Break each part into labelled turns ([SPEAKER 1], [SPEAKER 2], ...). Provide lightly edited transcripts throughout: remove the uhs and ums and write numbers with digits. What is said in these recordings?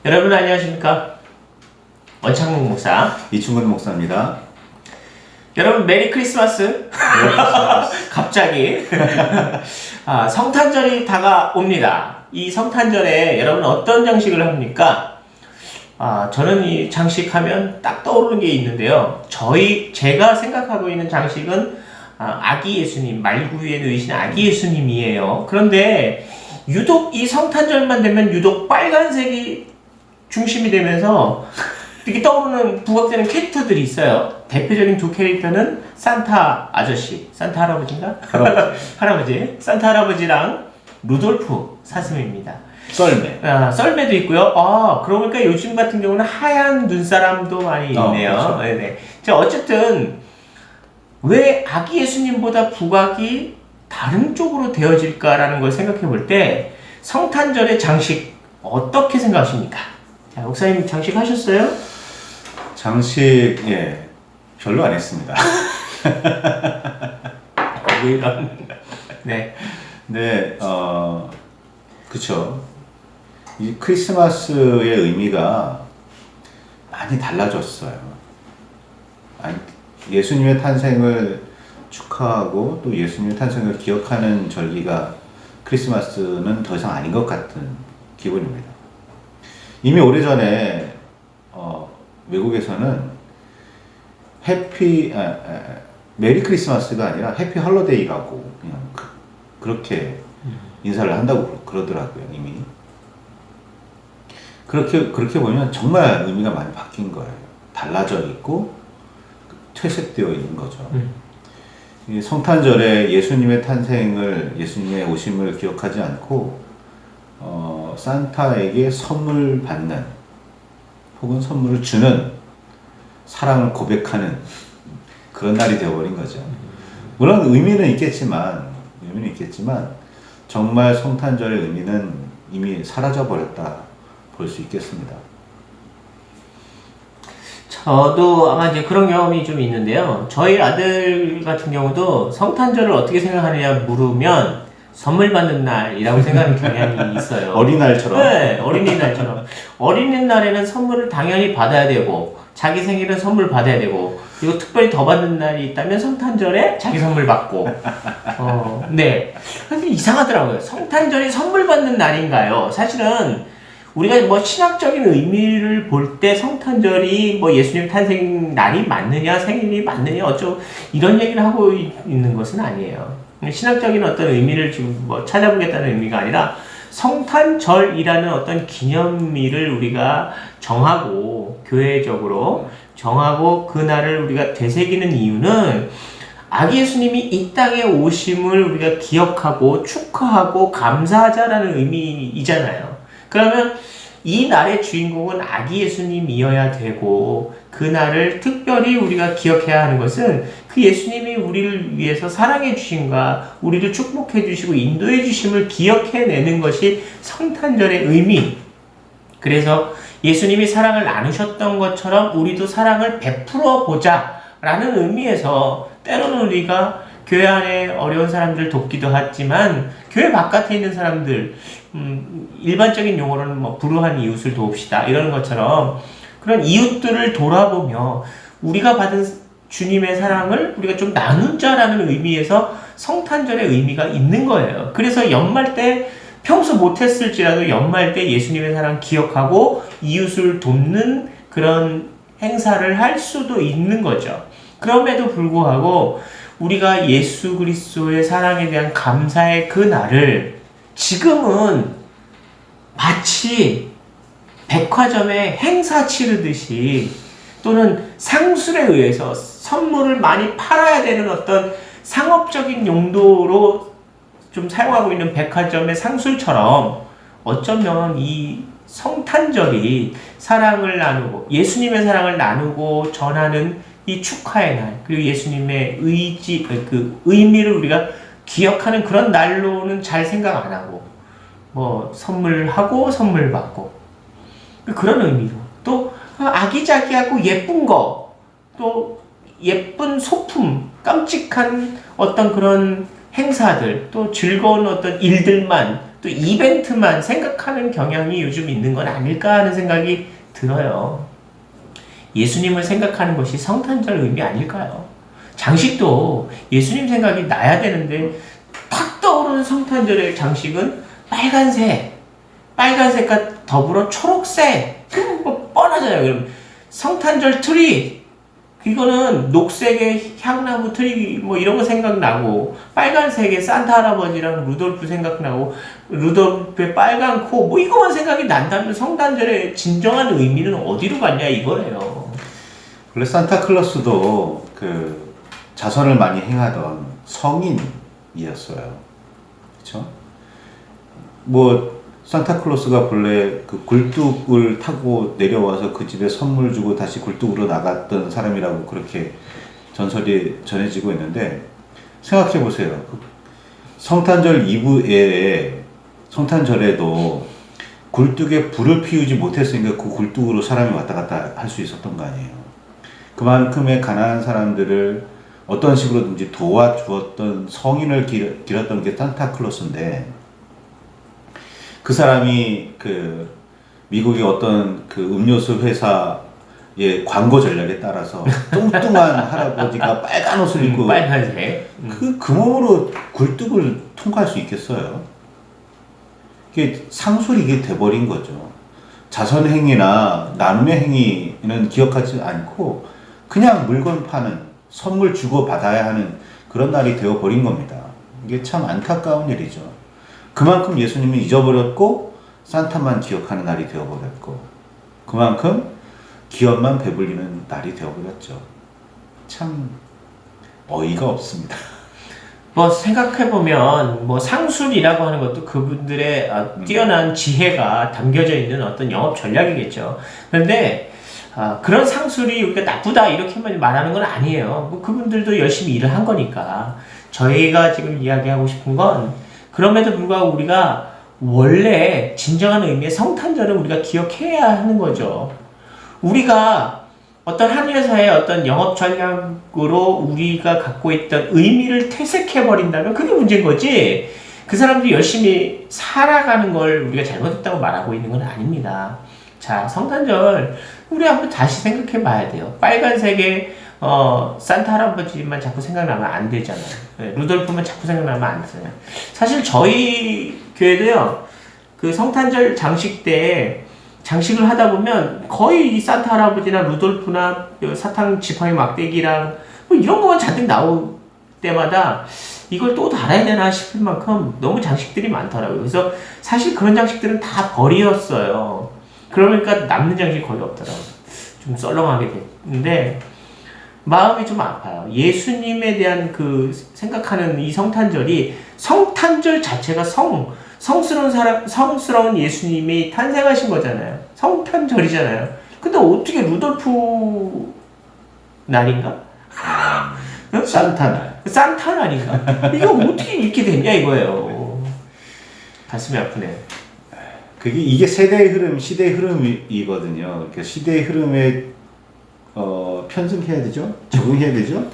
[SPEAKER 1] 여러분 안녕하십니까? 원창목 목사
[SPEAKER 2] 이충근 목사입니다.
[SPEAKER 1] 여러분 메리 크리스마스. 갑자기 성탄절이 다가옵니다. 이 성탄절에 여러분 어떤 장식을 합니까? 저는 이 장식하면 딱 떠오르는 게 있는데요. 제가 생각하고 있는 장식은 아기 예수님, 말구 위에 누이신 아기 예수님이에요. 그런데 유독 이 성탄절만 되면 유독 빨간색이 중심이 되면서 이렇게 떠오르는 부각되는 캐릭터들이 있어요. 대표적인 두 캐릭터는 산타 아저씨, 산타 할아버지인가? 할아버지, 산타 할아버지랑 루돌프 사슴입니다.
[SPEAKER 2] 썰매.
[SPEAKER 1] 썰매도 있고요. 그러고 보니까 요즘 같은 경우는 하얀 눈사람도 많이 있네요.
[SPEAKER 2] 그렇죠.
[SPEAKER 1] 네네. 자, 어쨌든 왜 아기 예수님보다 부각이 다른 쪽으로 되어질까라는 걸 생각해 볼 때 성탄절의 장식 어떻게 생각하십니까? 자, 목사님 장식 하셨어요?
[SPEAKER 2] 장식 별로 안 했습니다.
[SPEAKER 1] 왜 이런? 네.
[SPEAKER 2] 네, 그쵸. 이 크리스마스의 의미가 많이 달라졌어요. 예수님의 탄생을 축하하고 또 예수님의 탄생을 기억하는 절기가 크리스마스는 더 이상 아닌 것 같은 기분입니다. 이미 오래전에 외국에서는 메리 크리스마스가 아니라 해피 헐러데이라고 그냥 그렇게 인사를 한다고 그러더라고요. 이미 그렇게 보면 정말 의미가 많이 바뀐 거예요. 달라져 있고 퇴색되어 있는 거죠. 이 성탄절에 예수님의 탄생을, 예수님의 오심을 기억하지 않고 산타에게 선물 받는 혹은 선물을 주는, 사랑을 고백하는 그런 날이 되어버린 거죠. 물론 의미는 있겠지만 정말 성탄절의 의미는 이미 사라져버렸다 볼 수 있겠습니다.
[SPEAKER 1] 저도 아마 이제 그런 경험이 좀 있는데요. 저희 아들 같은 경우도 성탄절을 어떻게 생각하느냐 물으면 선물 받는 날이라고 생각하는 경향이 있어요.
[SPEAKER 2] 어린날처럼.
[SPEAKER 1] 네, 어린이날처럼. 어린이날에는 선물을 당연히 받아야 되고, 자기 생일은 선물 받아야 되고, 그리고 특별히 더 받는 날이 있다면 성탄절에 자기 선물 받고. 네. 근데 이상하더라고요. 성탄절이 선물 받는 날인가요? 사실은 우리가 뭐 신학적인 의미를 볼 때 성탄절이 뭐 예수님 탄생 날이 맞느냐, 생일이 맞느냐, 어쩌고 이런 얘기를 하고 있는 것은 아니에요. 신학적인 어떤 의미를 지금 뭐 찾아보겠다는 의미가 아니라 성탄절이라는 어떤 기념일을 우리가 정하고, 교회적으로 정하고 그 날을 우리가 되새기는 이유는 아기 예수님이 이 땅에 오심을 우리가 기억하고 축하하고 감사하자라는 의미이잖아요. 그러면 이 날의 주인공은 아기 예수님이어야 되고, 그 날을 특별히 우리가 기억해야 하는 것은 그 예수님이 우리를 위해서 사랑해 주심과 우리를 축복해 주시고 인도해 주심을 기억해내는 것이 성탄절의 의미. 그래서 예수님이 사랑을 나누셨던 것처럼 우리도 사랑을 베풀어 보자 라는 의미에서 때로는 우리가 교회 안에 어려운 사람들 돕기도 하지만 교회 바깥에 있는 사람들, 일반적인 용어로는 뭐 불우한 이웃을 도웁시다 이런 것처럼 그런 이웃들을 돌아보며 우리가 받은 주님의 사랑을 우리가 좀 나누자라는 의미에서 성탄절의 의미가 있는 거예요. 그래서 연말 때 평소 못했을지라도 연말 때 예수님의 사랑 기억하고 이웃을 돕는 그런 행사를 할 수도 있는 거죠. 그럼에도 불구하고 우리가 예수 그리스도의 사랑에 대한 감사의 그 날을 지금은 마치 백화점에 행사 치르듯이 또는 상술에 의해서 선물을 많이 팔아야 되는 어떤 상업적인 용도로 좀 사용하고 있는 백화점의 상술처럼 어쩌면 이 성탄절이 사랑을 나누고 예수님의 사랑을 나누고 전하는 이 축하의 날, 그리고 예수님의 의미를 우리가 기억하는 그런 날로는 잘 생각 안 하고 뭐 선물하고 선물 받고 그런 의미로 또 아기자기하고 예쁜 거, 또 예쁜 소품, 깜찍한 어떤 그런 행사들, 또 즐거운 어떤 일들만 또 또 이벤트만 생각하는 경향이 요즘 있는 건 아닐까 하는 생각이 들어요. 예수님을 생각하는 것이 성탄절 의미 아닐까요? 장식도 예수님 생각이 나야 되는데 탁 떠오르는 성탄절의 장식은 빨간색과 더불어 초록색. 뭐 뻔하잖아요. 그럼 성탄절 트리, 이거는 녹색의 향나무 트리 뭐 이런 거 생각나고, 빨간색의 산타 할아버지랑 루돌프 생각나고, 루돌프의 빨간 코 뭐 이거만 생각이 난다면 성탄절의 진정한 의미는 어디로 갔냐 이거예요.
[SPEAKER 2] 원래 산타클로스도 그 자선을 많이 행하던 성인이었어요. 그렇죠? 뭐 산타클로스가 본래 그 굴뚝을 타고 내려와서 그 집에 선물 주고 다시 굴뚝으로 나갔던 사람이라고 그렇게 전설이 전해지고 있는데, 생각해 보세요. 성탄절 이브에 성탄절에도 굴뚝에 불을 피우지 못했으니까 그 굴뚝으로 사람이 왔다 갔다 할 수 있었던 거 아니에요. 그만큼의 가난한 사람들을 어떤 식으로든지 도와주었던 성인을 기렸던 게 산타클로스인데, 그 사람이 그 미국의 어떤 그 음료수 회사의 광고 전략에 따라서 뚱뚱한 할아버지가 빨간 옷을 입고
[SPEAKER 1] 빨간색
[SPEAKER 2] 그 몸으로 굴뚝을 통과할 수 있겠어요? 이게 상술이 이게 돼버린 거죠. 자선 행위나 나눔의 행위는 기억하지 않고 그냥 물건 파는, 선물 주고 받아야 하는 그런 날이 되어버린 겁니다. 이게 참 안타까운 일이죠. 그만큼 예수님은 잊어버렸고 산타만 기억하는 날이 되어버렸고, 그만큼 기업만 배불리는 날이 되어버렸죠. 참 어이가 없습니다.
[SPEAKER 1] 뭐 생각해보면 뭐 상술이라고 하는 것도 그분들의 뛰어난 지혜가 담겨져 있는 어떤 영업 전략이겠죠. 그런데 그런 상술이 우리가 나쁘다 이렇게만 말하는 건 아니에요. 뭐 그분들도 열심히 일을 한 거니까. 저희가 지금 이야기하고 싶은 건, 그럼에도 불구하고 우리가 원래 진정한 의미의 성탄절을 우리가 기억해야 하는 거죠. 우리가 어떤 한 회사의 어떤 영업 전략으로 우리가 갖고 있던 의미를 퇴색해버린다면 그게 문제인 거지, 그 사람들이 열심히 살아가는 걸 우리가 잘못했다고 말하고 있는 건 아닙니다. 자, 성탄절 우리 한번 다시 생각해 봐야 돼요. 빨간색의 산타 할아버지만 자꾸 생각나면 안 되잖아요. 네, 루돌프만 자꾸 생각나면 안 되잖아요. 사실 저희 교회도요, 그 성탄절 장식 때 장식을 하다 보면 거의 이 산타 할아버지나 루돌프나 사탕 지팡이 막대기랑 뭐 이런 거만 잔뜩 나올 때마다 이걸 또 달아야 되나 싶을 만큼 너무 장식들이 많더라고요. 그래서 사실 그런 장식들은 다 버렸어요. 그러니까 남는 장식이 거의 없더라고요. 좀 썰렁하게 됐는데 마음이 좀 아파요. 예수님에 대한 그 생각하는 이 성탄절이, 성탄절 자체가 성스러운 예수님이 탄생하신 거잖아요. 성탄절이잖아요. 근데 어떻게 루돌프 날인가?
[SPEAKER 2] 산타 날.
[SPEAKER 1] 산타 날인가? 이거 어떻게 이렇게 됐냐 이거예요. 가슴이 아프네.
[SPEAKER 2] 이게 세대의 흐름, 시대의 흐름이거든요. 그러니까 시대의 흐름에 편승해야 되죠? 적응해야 되죠?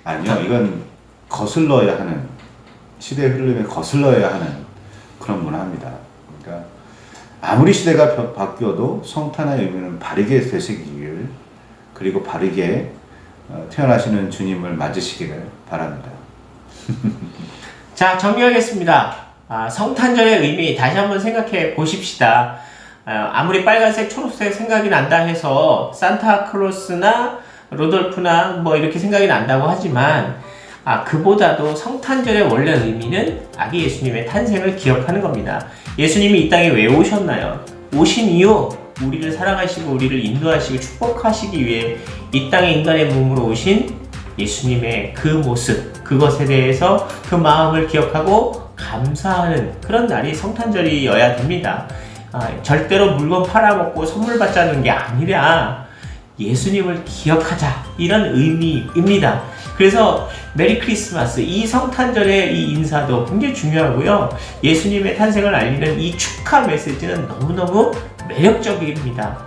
[SPEAKER 2] 아니요, 이건 거슬러야 하는, 시대의 흐름에 거슬러야 하는 그런 문화입니다. 그러니까 아무리 시대가 바뀌어도 성탄의 의미는 바르게 되새기길, 그리고 바르게 태어나시는 주님을 맞으시기를 바랍니다.
[SPEAKER 1] 자, 정리하겠습니다. 성탄절의 의미 다시 한번 생각해 보십시다. 아무리 빨간색, 초록색 생각이 난다 해서 산타클로스나 루돌프나 뭐 이렇게 생각이 난다고 하지만, 그보다도 성탄절의 원래 의미는 아기 예수님의 탄생을 기억하는 겁니다. 예수님이 이 땅에 왜 오셨나요? 오신 이유, 우리를 사랑하시고 우리를 인도하시고 축복하시기 위해 이 땅에 인간의 몸으로 오신 예수님의 그 모습, 그것에 대해서 그 마음을 기억하고 감사하는 그런 날이 성탄절이어야 됩니다. 절대로 물건 팔아먹고 선물 받자는 게 아니라 예수님을 기억하자, 이런 의미입니다. 그래서 메리 크리스마스, 이 성탄절의 이 인사도 굉장히 중요하고요. 예수님의 탄생을 알리는 이 축하 메시지는 너무너무 매력적입니다.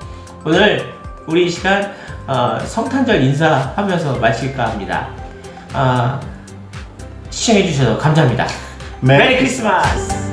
[SPEAKER 1] 오늘 우리 이 시간 성탄절 인사하면서 마칠까 합니다. 시청해주셔서 감사합니다. 메리 크리스마스!